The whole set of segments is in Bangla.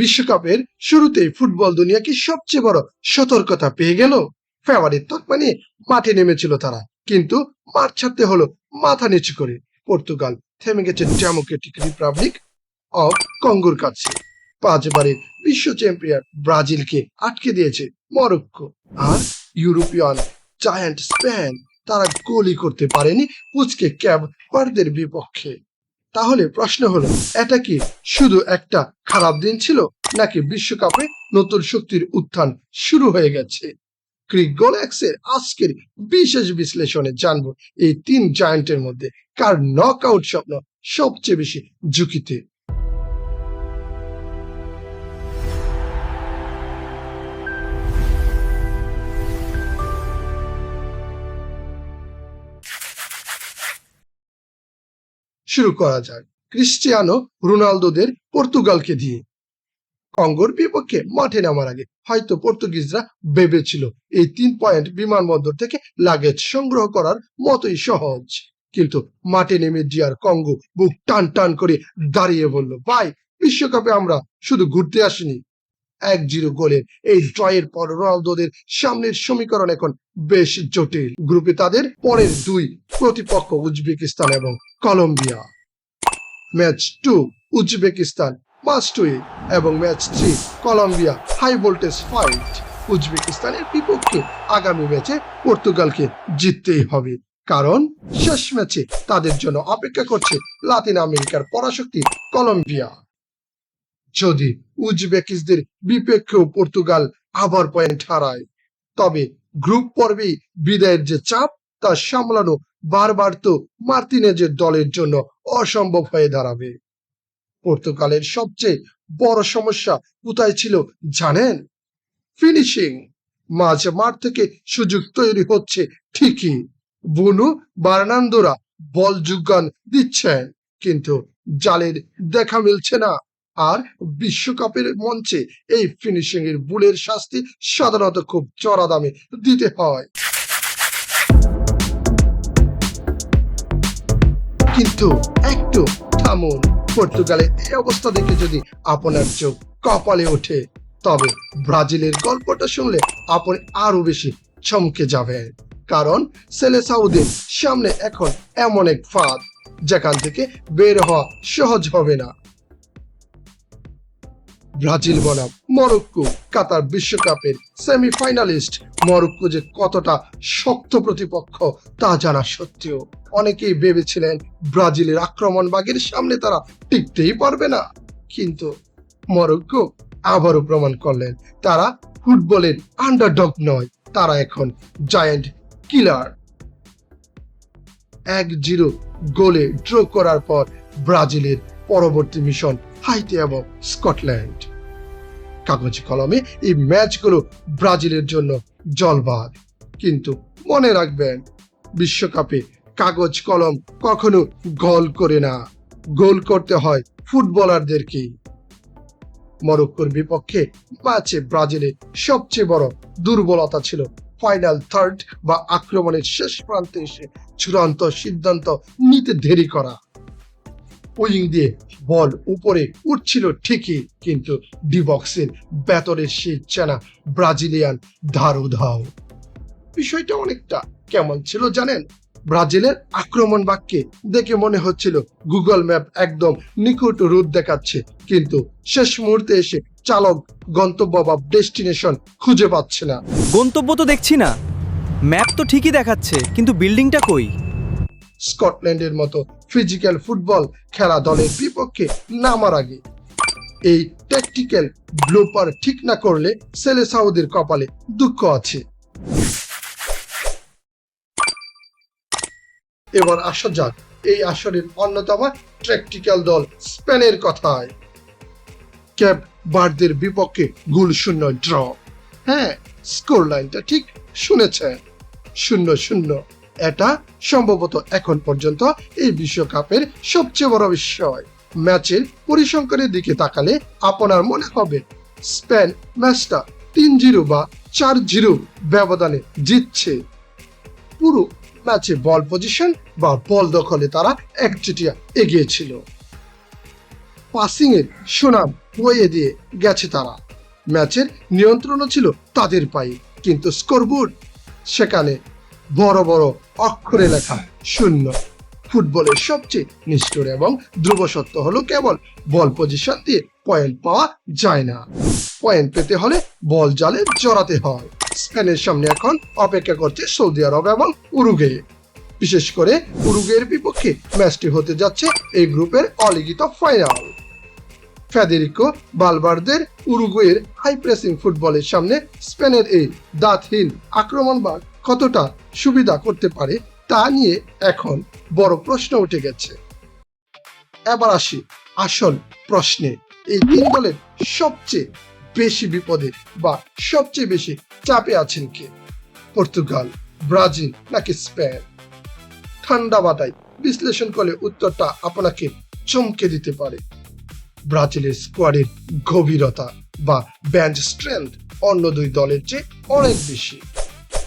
বিশ্বকাপের শুরুতেই ফুটবল দুনিয়া কি সবচেয়ে বড় সতর্কতা পেয়ে গেল। ফেভারিট তকমা নিয়ে মাঠে নেমেছিল তারা, কিন্তু মাঠ ছাড়তে হলো মাথা নিচু করে। পর্তুগাল থেমে গেছে ডেমোক্রেটিক রিপাবলিক অফ কঙ্গোর কাছে। 5 বারের বিশ্ব চ্যাম্পিয়ন ব্রাজিলকে আটকে দিয়েছে মরক্কো। আর ইউরোপিয়ান জায়ান্ট স্পেন, তারা গোলই করতে পারেনি পুচকে ক্যাব ভার্দের বিপক্ষে। তাহলে প্রশ্ন হলো, এটা কি শুধু একটা খারাপ দিন ছিল, নাকি বিশ্বকাপে নতুন শক্তির উত্থান শুরু হয়ে গেছে? ক্রিক গোলএক্সের আজকের বিশেষ বিশ্লেষণে জানবো এই 3 জায়ান্টের মধ্যে কার নকআউট স্বপ্ন সবচেয়ে বেশি ঝুঁকিতে। শুরু করা যাক ক্রিস্টিয়ানো রোনালদোদের পর্তুগালকে দিয়ে। কঙ্গোর বিপক্ষে মাঠে নামার আগে হয়তো পর্তুগিজরা ভেবেছিল এই 3 পয়েন্ট বিমানবন্দর থেকে লাগেজ সংগ্রহ করার মতোই সহজ। কিন্তু মাঠে নেমে ডিয়ার কঙ্গো বুক টান টান করে দাঁড়িয়ে বলল, ভাই, বিশ্বকাপে আমরা শুধু ঘুরতে আসিনি। 1-0 গোলের এই ড্রয়ের পর রোনালদোদের সামনের সমীকরণ এখন বেশ জটিল। গ্রুপে তাদের পরের 2 প্রতিপক্ষ উজবেকিস্তান এবং Colombia. Match 2 Uzbekistan must win এবং match 3 Colombia high voltage fight. উজবেকিস্তানের বিপক্ষে আগামী ম্যাচে পর্তুগালকে জিততেই হবে, কারণ শেষ ম্যাচে তাদের জন্য অপেক্ষা করছে লাতিন আমেরিকার পরাশক্তি কলম্বিয়া। যদি উজবেকিসদের বিপক্ষেও পর্তুগাল আবার পয়েন্ট হারায়, তবে গ্রুপ পর্বেই বিদায়ের যে চাপ তা সামলানো বারবার তো মার্তিনেজের দলের জন্য অসম্ভব হয়ে দাঁড়াবে। পর্তুগালের সবচেয়ে বড় সমস্যা কোথায় ছিল জানেন? ফিনিশিং। মাঝ মাঠ থেকে সুযোগ তৈরি হচ্ছে ঠিকই, বুনো বার্নান্দোরা বল যোগান দিচ্ছেন, কিন্তু জালের দেখা মিলছে না। আর বিশ্বকাপের মঞ্চে এই ফিনিশিং এর ভুলের শাস্তি সাধারণত খুব চড়া দামে দিতে হয়। কিন্তু একটু থামুন, পর্তুগালের এই অবস্থা দেখে যদি আপনার চোখ কপালে ওঠে, তবে ব্রাজিলের গল্পটা শুনলে আপনি আরো বেশি চমকে যাবেন। কারণ সেলেসাউদের সামনে এখন এমন এক ফাঁদ, যেখান থেকে বের হওয়া সহজ হবে না। ব্রাজিল বনাম মরক্কো, কাতার বিশ্বকাপের সেমিফাইনালিস্ট মরক্কো যে কতটা শক্ত প্রতিপক্ষ তা জানা সত্ত্বেও অনেকেই ভেবেছিলেন ব্রাজিলের আক্রমণ বাগের সামনে তারা টিকতেই পারবে না। কিন্তু মরক্কো আবারও প্রমাণ করলেন তারা ফুটবলের আন্ডারডগ নয়, তারা এখন জায়ান্ট কিলার। 1-0 গোলে ড্র করার পর ব্রাজিলের পরবর্তী মিশন হাইতি এবং স্কটল্যান্ড। কাগজ কলমে এই ম্যাচগুলো ব্রাজিলের জন্য জলবাদ, কিন্তু মনে রাখবেন, বিশ্বকাপে কাগজ কলম কখনো গোল করে না, গোল করতে হয় ফুটবলারদেরকেই। মরক্কোর বিপক্ষে ম্যাচে ব্রাজিলের সবচেয়ে বড় দুর্বলতা ছিল ফাইনাল থার্ড বা আক্রমণের শেষ প্রান্তে এসে চূড়ান্ত সিদ্ধান্ত নিতে দেরি করা। উইং দিয়ে বল উপরে উঠছিল ঠিকই, কিন্তু ডি বক্সের ভেতরের সেই চেনা ব্রাজিলিয়ান ধারুধাও। বিষয়টা অনেকটা কেমন ছিল জানেন? ব্রাজিলের আক্রমণ বাক্যে দেখে মনে হচ্ছিল গুগল ম্যাপ একদম নিকট রুট দেখাচ্ছে, কিন্তু শেষ মুহূর্তে এসে চালক গন্তব্য বা ডেস্টিনেশন খুঁজে পাচ্ছে না। গন্তব্য তো দেখছি না, ম্যাপ তো ঠিকই দেখাচ্ছে, কিন্তু বিল্ডিংটা কই? স্কটল্যান্ডের মতো ফিজিক্যাল ফুটবল খেলা দলের বিপক্ষে নামার আগে এই ট্যাকটিক্যাল ব্লুপার ঠিক না করলে সেলেসাউদের কপালে দুঃখ আছে। এবার আসা যাক এই আসরের অন্যতম ট্যাকটিক্যাল দল স্পেনের কথায়। ক্যাপ ভার্দের বিপক্ষে 0-0 ড্র। হ্যাঁ, স্কোর লাইনটা ঠিক শুনেছেন, 0-0। এটা সম্ভবত এখন পর্যন্ত এই বিশ্বকাপের সবচেয়ে বড় বিষয়। ম্যাচের পরিসংখ্যানের দিকে তাকালে আপনার মনে হবে স্পেন ম্যাচটা 3-0 বা 4-0 ব্যবধানে জিতছে। পুরো ম্যাচে বল পজিশন বা বল দখলে তারা একচেটিয়া এগিয়ে ছিল। পাসিং এর সুনাম বইয়ে দিয়ে গেছে তারা। ম্যাচের নিয়ন্ত্রণও ছিল তাদের পায়ে, কিন্তু স্কোরবোর্ড সেখানে বড় বড় অক্ষরে লেখা 0। ফুটবলের সবচেয়ে নিষ্ঠুর এবং ধ্রুব সত্য হলো কেবল বল পজিশন দিয়ে পয়েন্ট পাওয়া যায় না, পয়েন্ট পেতে হলে বল জালে জড়াতে হয়। স্পেনের সামনে এখন অপেক্ষা করছে সৌদি আরব এবং উরুগুয়ে। বিশেষ করে উরুগুয়ের বিপক্ষে ম্যাচটি হতে যাচ্ছে এই গ্রুপের অলিখিত ফাইনাল। ফেদেরিকো ভালভার্দের উরুগুয়ের হাই প্রেসিং ফুটবলের সামনে স্পেনের এই দাঁতহীন আক্রমণভাগ কতটা সুবিধা করতে পারে তা নিয়ে এখন বড় প্রশ্ন উঠে গেছে। এবার আসি আসল প্রশ্নে, এই তিন দলের সবচেয়ে বেশি বিপদে বা সবচেয়ে বেশি চাপে আছেন কে? পর্তুগাল, ব্রাজিল নাকি স্পেন? ঠান্ডা মাথায় বিশ্লেষণ করলে উত্তরটা আপনাকে চমকে দিতে পারে। ব্রাজিলের স্কোয়াডের গভীরতা বা বেঞ্চ স্ট্রেংথ অন্য দুই দলের চেয়ে অনেক বেশি।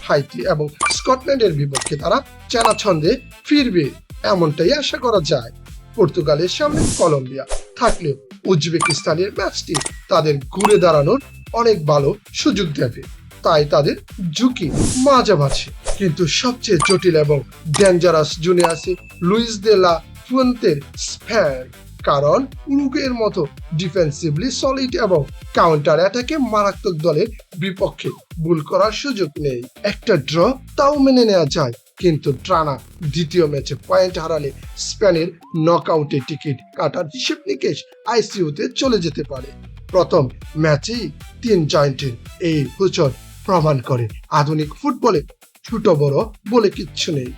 হাইতি এবং স্কটল্যান্ডের বিপক্ষে তারা চেনা ছন্দে ফিরবে এমনটাই আশা করা যায়। পর্তুগালের সামনে কলম্বিয়া থাকলেও উজবেকিস্তানের ম্যাচটি তাদের ঘুরে দাঁড়ানোর অনেক ভালো সুযোগ দেবে, তাই তাদের ঝুঁকি মাঝামাঝি। কিন্তু সবচেয়ে জটিল এবং ডেঞ্জারাস জোনে আছে লুইস দে লা ফুয়েন্তের স্পেন, কারণ উরুগুয়ের মতো ডিফেন্সিভলি সলিড এবং কাউন্টার অ্যাটাকে মারাত্মক দলের বিপক্ষে ভুল করার সুযোগ নেই। একটা ড্র তাও মেনে নেওয়া যায়, কিন্তু টানা দ্বিতীয় ম্যাচে পয়েন্ট হারালে স্পেনের নকআউটে টিকিট কাটার হিসেব নিকেশ আইসিইউতে চলে যেতে পারে। প্রথম ম্যাচেই 3 জয়েন্টের এই হুচট প্রমাণ করে আধুনিক ফুটবলে ছোট বড় বলে কিচ্ছু নেই।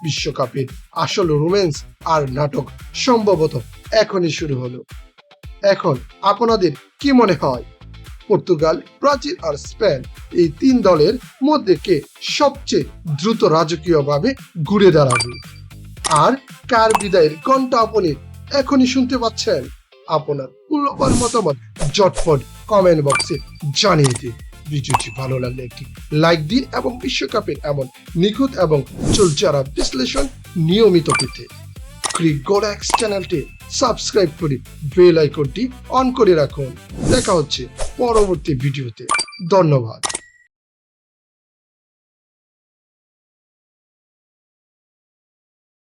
বিশ্বকাপের আসল রোম্যান্স আর নাটক সম্ভবত এখনই শুরু হলো। এখন আপনাদের কি মনে হয়, পর্তুগাল, ব্রাজিল আর স্পেন এই তিন দলের মধ্যে কে সবচেয়ে দ্রুত রাজকীয়ভাবে ঘুরে দাঁড়াবে? আর কার বিদায়ের ঘন্টা আপনি এখনই শুনতে পাচ্ছেন? আপনার মূল্যবান মতামত ঝটপট কমেন্ট বক্সে জানিয়ে দিন। ভিডিওটি ভালো লাগলে একটি লাইক দিন এবং বিশ্বকাপের এমন নিখুঁত এবং চলচারা বিশ্লেষণ নিয়মিত পেতে ক্রিক গোলাক্স চ্যানেলটি সাবস্ক্রাইব করে বেল আইকনটি অন করে রাখুন। দেখা হচ্ছে পরবর্তী ভিডিওতে। ধন্যবাদ।